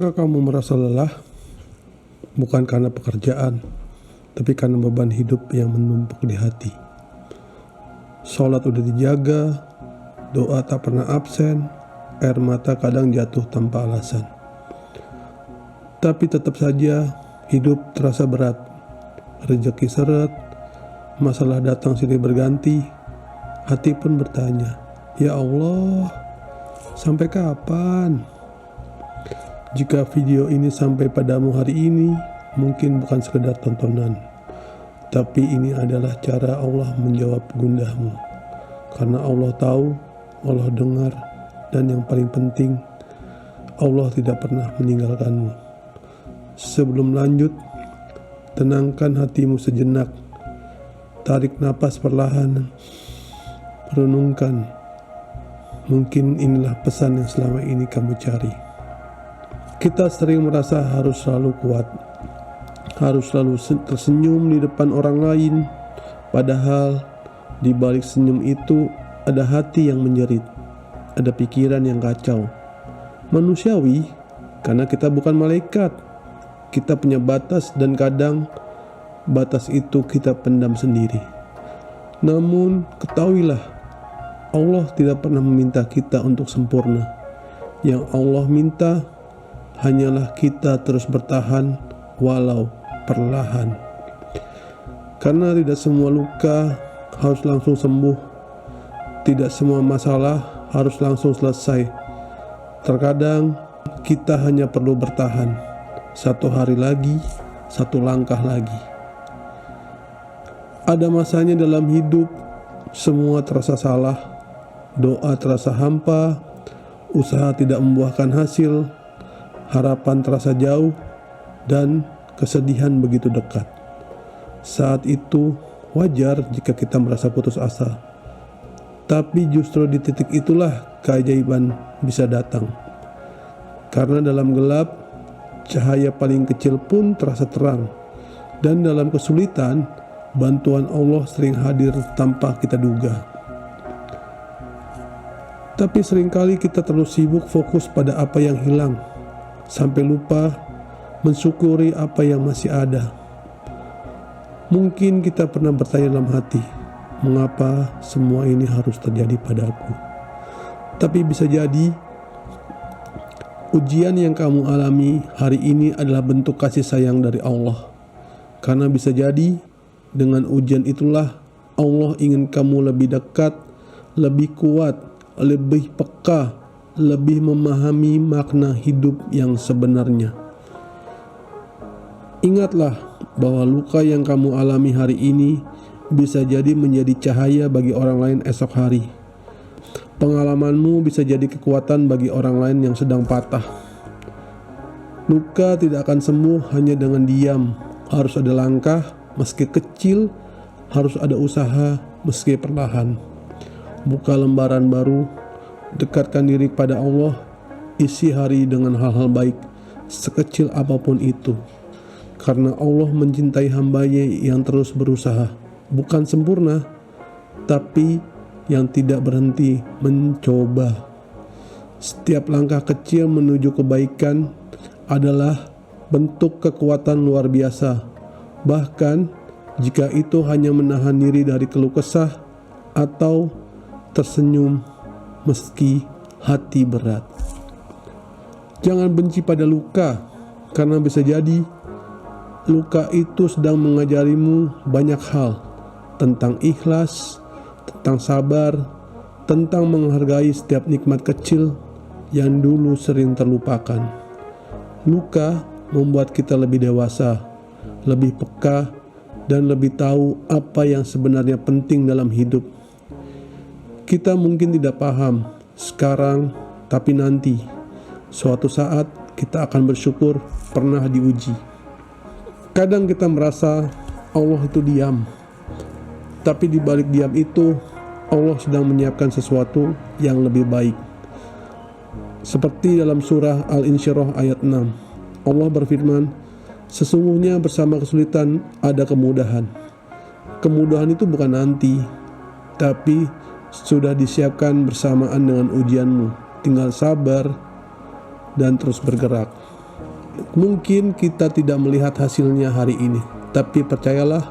Pernahkah kamu merasa lelah? Bukan karena pekerjaan, tapi karena beban hidup yang menumpuk di hati. Sholat udah dijaga, doa tak pernah absen, air mata kadang jatuh tanpa alasan. Tapi tetap saja hidup terasa berat, rezeki seret, masalah datang silih berganti, hati pun bertanya, ya Allah, sampai kapan? Jika video ini sampai padamu hari ini, mungkin bukan sekedar tontonan, tapi ini adalah cara Allah menjawab gundahmu. Karena Allah tahu, Allah dengar, dan yang paling penting, Allah tidak pernah meninggalkanmu. Sebelum lanjut, tenangkan hatimu sejenak. Tarik napas perlahan, renungkan. Mungkin inilah pesan yang selama ini kamu cari. Kita sering merasa harus selalu kuat, harus selalu tersenyum di depan orang lain, padahal di balik senyum itu ada hati yang menjerit, ada pikiran yang kacau. Manusiawi, karena kita bukan malaikat, kita punya batas dan kadang batas itu kita pendam sendiri. Namun ketahuilah, Allah tidak pernah meminta kita untuk sempurna. Yang Allah minta hanyalah kita terus bertahan walau perlahan. Karena tidak semua luka harus langsung sembuh, tidak semua masalah harus langsung selesai. Terkadang kita hanya perlu bertahan, satu hari lagi, satu langkah lagi. Ada masanya dalam hidup semua terasa salah, doa terasa hampa, usaha tidak membuahkan hasil, harapan terasa jauh, dan kesedihan begitu dekat. Saat itu wajar jika kita merasa putus asa. Tapi justru di titik itulah keajaiban bisa datang. Karena dalam gelap, cahaya paling kecil pun terasa terang. Dan dalam kesulitan, bantuan Allah sering hadir tanpa kita duga. Tapi seringkali kita terlalu sibuk fokus pada apa yang hilang, sampai lupa mensyukuri apa yang masih ada. Mungkin kita pernah bertanya dalam hati, mengapa semua ini harus terjadi padaku? Tapi bisa jadi, ujian yang kamu alami hari ini adalah bentuk kasih sayang dari Allah. Karena bisa jadi, dengan ujian itulah Allah ingin kamu lebih dekat, lebih kuat, lebih peka, lebih memahami makna hidup yang sebenarnya. Ingatlah bahwa luka yang kamu alami hari ini bisa jadi menjadi cahaya bagi orang lain esok hari. Pengalamanmu bisa jadi kekuatan bagi orang lain yang sedang patah. Luka tidak akan sembuh hanya dengan diam. Harus ada langkah, meski kecil, harus ada usaha, meski perlahan. Buka lembaran baru, dekatkan diri pada Allah, isi hari dengan hal-hal baik, sekecil apapun itu. Karena Allah mencintai hamba-Nya yang terus berusaha, bukan sempurna, tapi yang tidak berhenti mencoba. Setiap langkah kecil menuju kebaikan adalah bentuk kekuatan luar biasa. Bahkan jika itu hanya menahan diri dari keluh kesah atau tersenyum meski hati berat. Jangan benci pada luka, karena bisa jadi luka itu sedang mengajarimu banyak hal tentang ikhlas, tentang sabar, tentang menghargai setiap nikmat kecil yang dulu sering terlupakan. Luka membuat kita lebih dewasa, lebih peka, dan lebih tahu apa yang sebenarnya penting dalam hidup. Kita mungkin tidak paham sekarang, tapi nanti suatu saat kita akan bersyukur pernah diuji. Kadang kita merasa Allah itu diam, tapi di balik diam itu Allah sedang menyiapkan sesuatu yang lebih baik. Seperti dalam surah Al-Insyirah ayat 6, Allah berfirman, sesungguhnya bersama kesulitan ada kemudahan. Kemudahan itu bukan nanti, tapi sudah disiapkan bersamaan dengan ujianmu. Tinggal sabar dan terus bergerak. Mungkin kita tidak melihat hasilnya hari ini, tapi percayalah,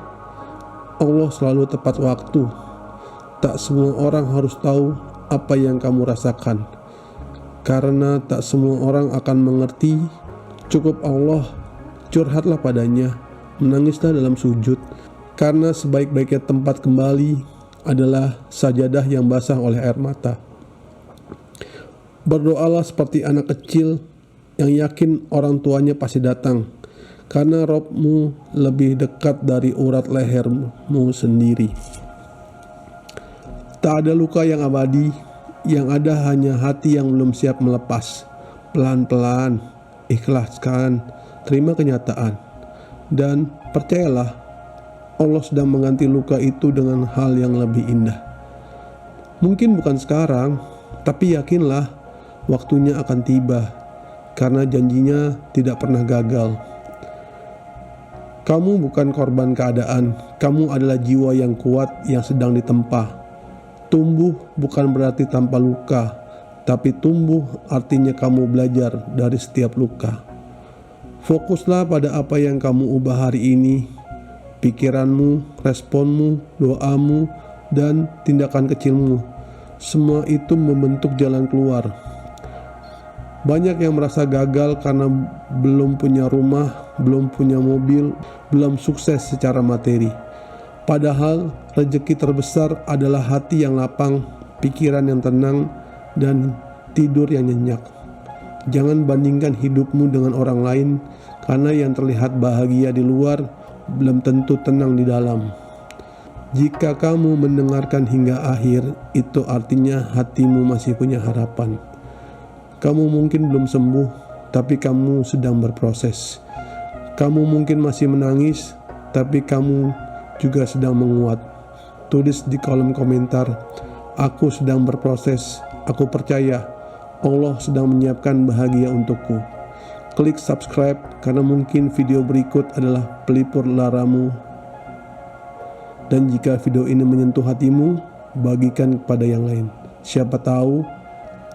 Allah selalu tepat waktu. Tak semua orang harus tahu apa yang kamu rasakan, karena tak semua orang akan mengerti. Cukup Allah, curhatlah padanya, menangislah dalam sujud, karena sebaik-baiknya tempat kembali adalah sajadah yang basah oleh air mata. Berdoalah seperti anak kecil yang yakin orang tuanya pasti datang, karena Robmu lebih dekat dari urat lehermu sendiri. Tak ada luka yang abadi, yang ada hanya hati yang belum siap melepas. Pelan-pelan, ikhlaskan, terima kenyataan, dan percayalah, Allah sedang mengganti luka itu dengan hal yang lebih indah. Mungkin bukan sekarang, tapi yakinlah waktunya akan tiba, karena janjinya tidak pernah gagal. Kamu bukan korban keadaan, kamu adalah jiwa yang kuat yang sedang ditempa. Tumbuh bukan berarti tanpa luka, tapi tumbuh artinya kamu belajar dari setiap luka. Fokuslah pada apa yang kamu ubah hari ini. Pikiranmu, responmu, doamu, dan tindakan kecilmu, semua itu membentuk jalan keluar. Banyak yang merasa gagal karena belum punya rumah, belum punya mobil, belum sukses secara materi. Padahal rezeki terbesar adalah hati yang lapang, pikiran yang tenang, dan tidur yang nyenyak. Jangan bandingkan hidupmu dengan orang lain, karena yang terlihat bahagia di luar belum tentu tenang di dalam. Jika kamu mendengarkan hingga akhir, itu artinya hatimu masih punya harapan. Kamu mungkin belum sembuh, tapi kamu sedang berproses. Kamu mungkin masih menangis, tapi kamu juga sedang menguat. Tulis di kolom komentar, aku sedang berproses, aku percaya Allah sedang menyiapkan bahagia untukku. Klik subscribe karena mungkin video berikut adalah pelipur laramu. Dan jika video ini menyentuh hatimu, bagikan kepada yang lain. Siapa tahu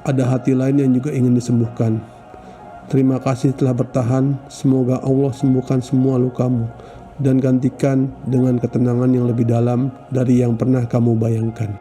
ada hati lain yang juga ingin disembuhkan. Terima kasih telah bertahan. Semoga Allah sembuhkan semua lukamu dan gantikan dengan ketenangan yang lebih dalam dari yang pernah kamu bayangkan.